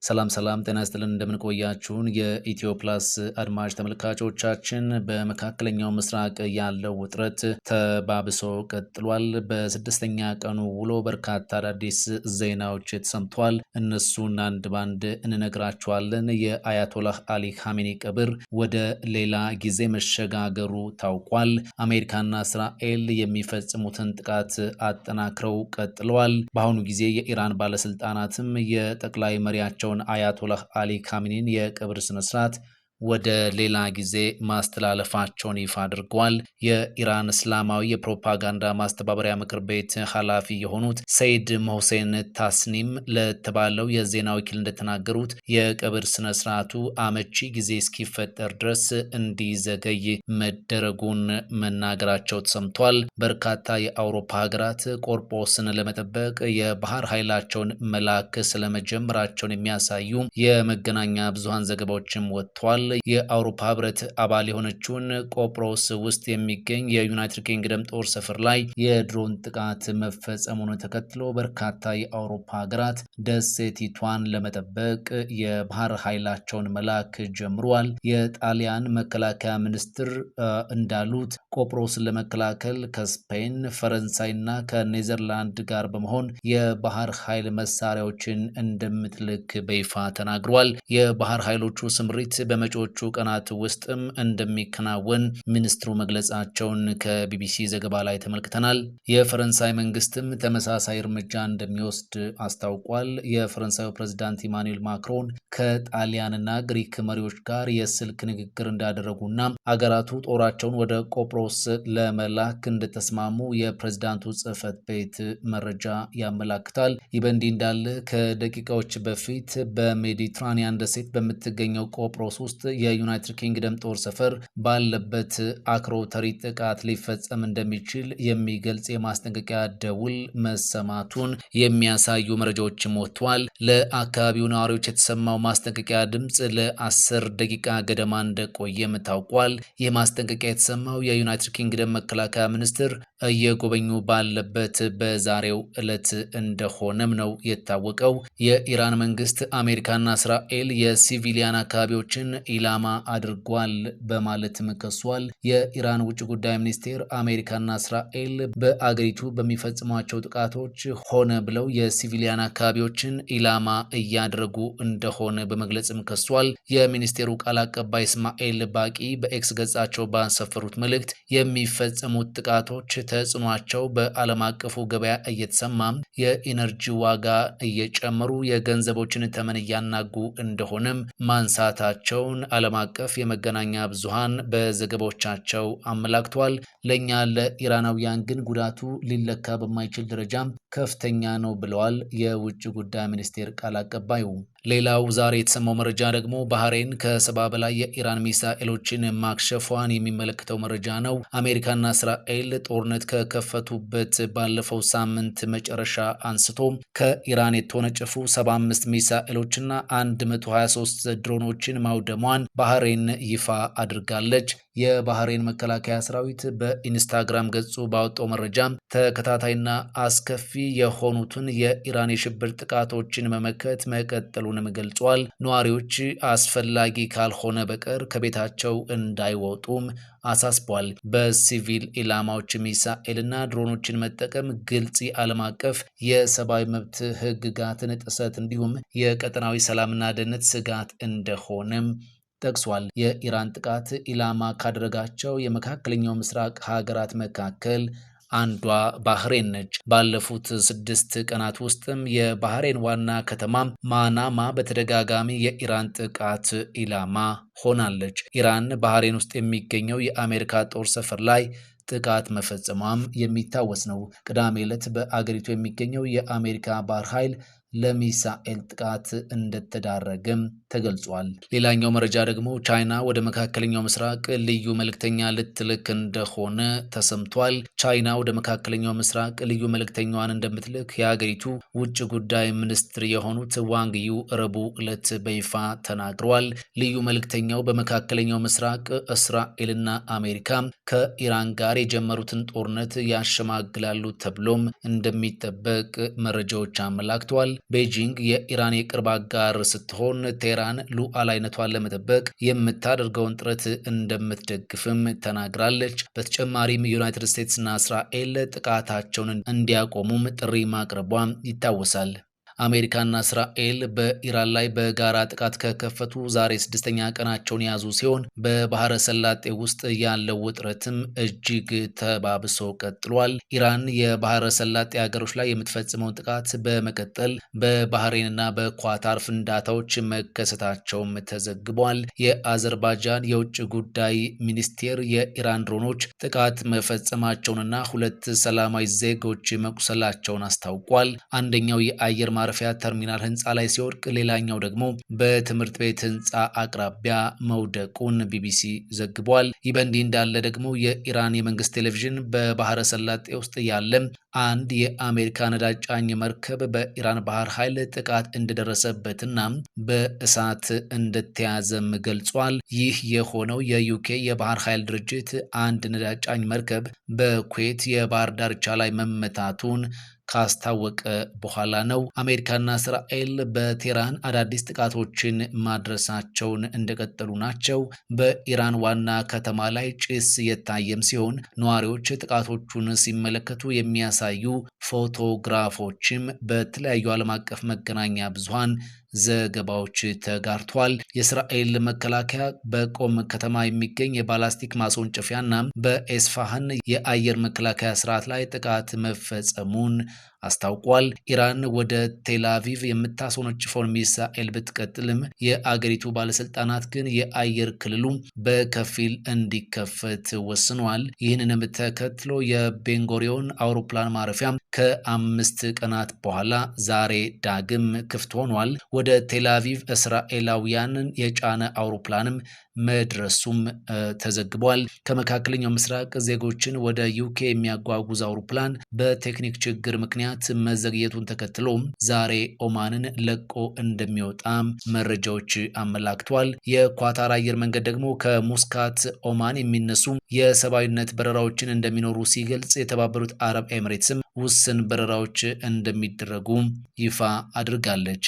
ሰላም ጤና ይስጥልን እንደምንቆያችሁን የኢትዮ ፕላስ አድማጭ ተመልካቾቻችን። በመካከለኛው ምስራቅ ያለው ውጥረት ተባብሶ ቀጥሏል። በስድስተኛ ቀኑ ውሎ በርካታ አዳዲስ ዜናዎች ተሰምተዋል። እነሱን አንድ ባንድ እንነግራችኋለን። የአያቶላህ አሊ ኻሜኒ ቀብር ወደ ሌላ ጊዜ መሸጋገሩ ታውቋል። አሜሪካና እስራኤል የሚፈጽሙትን ጥቃት አጠናክረው ቀጥለዋል። በአሁኑ ጊዜ የኢራን ባለስልጣናትም የጠቅላይ መሪያቸው አያቶላህ አሊ ኻሜኒን የቀብር ስነስርዓት ወደ ሌላ ጊዜ ማስተላለፋቸውን ይፋ አድርገዋል። የኢራን እስላማዊ የፕሮፓጋንዳ ማስተባበሪያ ምክር ቤት ኃላፊ የሆኑት ሰይድ ሞህሴን ታስኒም ለተባለው የዜና ወኪል እንደተናገሩት የቀብር ስነ ስርዓቱ አመቺ ጊዜ እስኪፈጠር ድረስ እንዲዘገይ መደረጉን መናገራቸው ተሰምቷል። በርካታ የአውሮፓ ሀገራት ቆርጶስን ለመጠበቅ የባህር ኃይላቸውን መላክ ስለመጀመራቸውን የሚያሳዩ የመገናኛ ብዙሃን ዘገባዎችም ወጥተዋል። የአውሮፓ ህብረት አባል የሆነችውን ቆጵሮስ ውስጥ የሚገኝ የዩናይትድ ኪንግደም ጦር ሰፈር ላይ የድሮን ጥቃት መፈጸሙን ተከትሎ በርካታ የአውሮፓ ሀገራት ደሴቲቷን ለመጠበቅ የባህር ኃይላቸውን መላክ ጀምሯል። የጣሊያን መከላከያ ሚኒስትር እንዳሉት ቆጵሮስን ለመከላከል ከስፔን፣ ፈረንሳይና ከኔዘርላንድ ጋር በመሆን የባህር ኃይል መሳሪያዎችን እንደምትልክ በይፋ ተናግሯል። የባህር ኃይሎቹ ስምሪት በመጪዎቹ ቀናት ውስጥም እንደሚከናወን ሚኒስትሩ መግለጻቸውን ከቢቢሲ ዘገባ ላይ ተመልክተናል። የፈረንሳይ መንግስትም ተመሳሳይ እርምጃ እንደሚወስድ አስታውቋል። የፈረንሳዩ ፕሬዝዳንት ኢማኑኤል ማክሮን ከጣሊያንና ግሪክ መሪዎች ጋር የስልክ ንግግር እንዳደረጉና አገራቱ ጦራቸውን ወደ ቆጵሮስ ለመላክ እንደተስማሙ የፕሬዝዳንቱ ጽህፈት ቤት መረጃ ያመላክታል። ይህ በእንዲህ እንዳለ ከደቂቃዎች በፊት በሜዲትራኒያን ደሴት በምትገኘው ቆጵሮስ ውስጥ የዩናይትድ ኪንግደም ጦር ሰፈር ባለበት አክሮተሪ ጥቃት ሊፈጸም እንደሚችል የሚገልጽ የማስጠንቀቂያ ደውል መሰማቱን የሚያሳዩ መረጃዎችም ወጥተዋል። ለአካባቢው ነዋሪዎች የተሰማው ማስጠንቀቂያ ድምፅ ለ10 ደቂቃ ገደማ እንደቆየም ታውቋል። ይህ ማስጠንቀቂያ የተሰማው የዩናይትድ ኪንግደም መከላከያ ሚኒስትር እየጎበኙ ባለበት በዛሬው ዕለት እንደሆነም ነው የታወቀው። የኢራን መንግስት አሜሪካና እስራኤል የሲቪሊያን አካባቢዎችን ኢላማ አድርጓል በማለትም ከሷል። የኢራን ውጭ ጉዳይ ሚኒስቴር አሜሪካና እስራኤል በአገሪቱ በሚፈጽሟቸው ጥቃቶች ሆነ ብለው የሲቪሊያን አካባቢዎችን ኢላማ እያደረጉ እንደሆነ በመግለጽም ከሷል። የሚኒስቴሩ ቃል አቀባይ እስማኤል ባቂ በኤክስ ገጻቸው ባሰፈሩት መልእክት የሚፈጸሙት ጥቃቶች ተጽዕኗቸው በዓለም አቀፉ ገበያ እየተሰማም የኢነርጂ ዋጋ እየጨመሩ የገንዘቦችን ተመን እያናጉ እንደሆነም ማንሳታቸውን ዓለም አቀፍ የመገናኛ ብዙሃን በዘገባዎቻቸው አመላክተዋል። ለኛ ለኢራናውያን ግን ጉዳቱ ሊለካ በማይችል ደረጃም ከፍተኛ ነው ብለዋል የውጭ ጉዳይ ሚኒስቴር ቃል አቀባዩ። ሌላው ዛሬ የተሰማው መረጃ ደግሞ ባህሬን ከ70 በላይ የኢራን ሚሳኤሎችን ማክሸፏን የሚመለከተው መረጃ ነው። አሜሪካና እስራኤል ጦርነት ከከፈቱበት ባለፈው ሳምንት መጨረሻ አንስቶ ከኢራን የተወነጨፉ 75 ሚሳኤሎችና 123 ድሮኖችን ማውደሟን ባህሬን ይፋ አድርጋለች። የባህሬን መከላከያ ሰራዊት በኢንስታግራም ገጹ ባወጣው መረጃ ተከታታይና አስከፊ የሆኑትን የኢራን የሽብር ጥቃቶችን መመከት መቀጠሉንም ገልጿል። ነዋሪዎች አስፈላጊ ካልሆነ በቀር ከቤታቸው እንዳይወጡም አሳስቧል። በሲቪል ኢላማዎች ሚሳኤልና ድሮኖችን መጠቀም ግልጽ የዓለም አቀፍ የሰብአዊ መብት ህግጋትን ጥሰት እንዲሁም የቀጠናዊ ሰላምና ደህንነት ስጋት እንደሆነም ጠቅሷል። የኢራን ጥቃት ኢላማ ካደረጋቸው የመካከለኛው ምስራቅ ሀገራት መካከል አንዷ ባህሬን ነች። ባለፉት 6 ቀናት ውስጥም የባህሬን ዋና ከተማ ማናማ በተደጋጋሚ የኢራን ጥቃት ኢላማ ሆናለች። ኢራን ባህሬን ውስጥ የሚገኘው የአሜሪካ ጦር ሰፈር ላይ ጥቃት መፈጸሟም የሚታወስ ነው። ቅዳሜ ዕለት በአገሪቱ የሚገኘው የአሜሪካ ባህር ኃይል ለሚሳኤል ጥቃት እንደተዳረገም ተገልጿል። ሌላኛው መረጃ ደግሞ ቻይና ወደ መካከለኛው ምስራቅ ልዩ መልእክተኛ ልትልክ እንደሆነ ተሰምቷል። ቻይና ወደ መካከለኛው ምስራቅ ልዩ መልእክተኛዋን እንደምትልክ የሀገሪቱ ውጭ ጉዳይ ሚኒስትር የሆኑት ዋንግ ዩ ረቡዕ ዕለት በይፋ ተናግረዋል። ልዩ መልእክተኛው በመካከለኛው ምስራቅ እስራኤልና አሜሪካ ከኢራን ጋር የጀመሩትን ጦርነት ያሸማግላሉ ተብሎም እንደሚጠበቅ መረጃዎች አመላክተዋል። ቤጂንግ የኢራን የቅርብ አጋር ስትሆን ቴህራን ሉዓላዊነቷን ለመጠበቅ የምታደርገውን ጥረት እንደምትደግፍም ተናግራለች። በተጨማሪም ዩናይትድ ስቴትስና እስራኤል ጥቃታቸውን እንዲያቆሙም ጥሪ ማቅረቧ ይታወሳል። አሜሪካና እስራኤል በኢራን ላይ በጋራ ጥቃት ከከፈቱ ዛሬ 6ኛ ቀናቸውን የያዙ ሲሆን በባህረ ሰላጤ ውስጥ ያለው ውጥረትም እጅግ ተባብሶ ቀጥሏል። ኢራን የባህረ ሰላጤ ሀገሮች ላይ የምትፈጽመውን ጥቃት በመቀጠል በባህሬንና በኳታር ፍንዳታዎች መከሰታቸውም ተዘግቧል። የአዘርባይጃን የውጭ ጉዳይ ሚኒስቴር የኢራን ድሮኖች ጥቃት መፈጸማቸውንና 2 ሰላማዊ ዜጎች መቁሰላቸውን አስታውቋል። አንደኛው የአየር ማረፊያ ተርሚናል ህንፃ ላይ ሲወድቅ ሌላኛው ደግሞ በትምህርት ቤት ህንፃ አቅራቢያ መውደቁን ቢቢሲ ዘግቧል። ይህ በእንዲህ እንዳለ ደግሞ የኢራን የመንግስት ቴሌቪዥን በባህረ ሰላጤ ውስጥ ያለ አንድ የአሜሪካ ነዳጅ ጫኝ መርከብ በኢራን ባህር ኃይል ጥቃት እንደደረሰበትና በእሳት እንደተያዘም ገልጿል። ይህ የሆነው የዩኬ የባህር ኃይል ድርጅት አንድ ነዳጅ ጫኝ መርከብ በኩዌት የባህር ዳርቻ ላይ መመታቱን ካስታወቀ በኋላ ነው። አሜሪካና እስራኤል በቴህራን አዳዲስ ጥቃቶችን ማድረሳቸውን እንደቀጠሉ ናቸው። በኢራን ዋና ከተማ ላይ ጭስ የታየም ሲሆን ነዋሪዎች ጥቃቶቹን ሲመለከቱ የሚያሳዩ ፎቶግራፎችም በተለያዩ ዓለም አቀፍ መገናኛ ብዙሃን ዘገባዎች ተጋርቷል። የእስራኤል መከላከያ በቆም ከተማ የሚገኝ የባላስቲክ ማስወንጨፊያና በኤስፋሃን የአየር መከላከያ ስርዓት ላይ ጥቃት መፈጸሙን አስታውቋል። ኢራን ወደ ቴልአቪቭ የምታስወነጭፈውን ሚሳኤል ብትቀጥልም የአገሪቱ ባለስልጣናት ግን የአየር ክልሉ በከፊል እንዲከፈት ወስኗል። ይህንንም ተከትሎ የቤንጎሪዮን አውሮፕላን ማረፊያ ከ5 ቀናት በኋላ ዛሬ ዳግም ክፍት ሆኗል። ወደ ቴልአቪቭ እስራኤላውያንን የጫነ አውሮፕላንም መድረሱም ተዘግቧል። ከመካከለኛው ምስራቅ ዜጎችን ወደ ዩኬ የሚያጓጉዝ አውሮፕላን በቴክኒክ ችግር ምክንያት መዘግየቱን ተከትሎ ዛሬ ኦማንን ለቆ እንደሚወጣ መረጃዎች አመላክቷል። የኳታር አየር መንገድ ደግሞ ከሙስካት ኦማን የሚነሱ የሰብአዊነት በረራዎችን እንደሚኖሩ ሲገልጽ የተባበሩት አረብ ኤምሬትስም ውስን በረራዎች እንደሚደረጉ ይፋ አድርጋለች።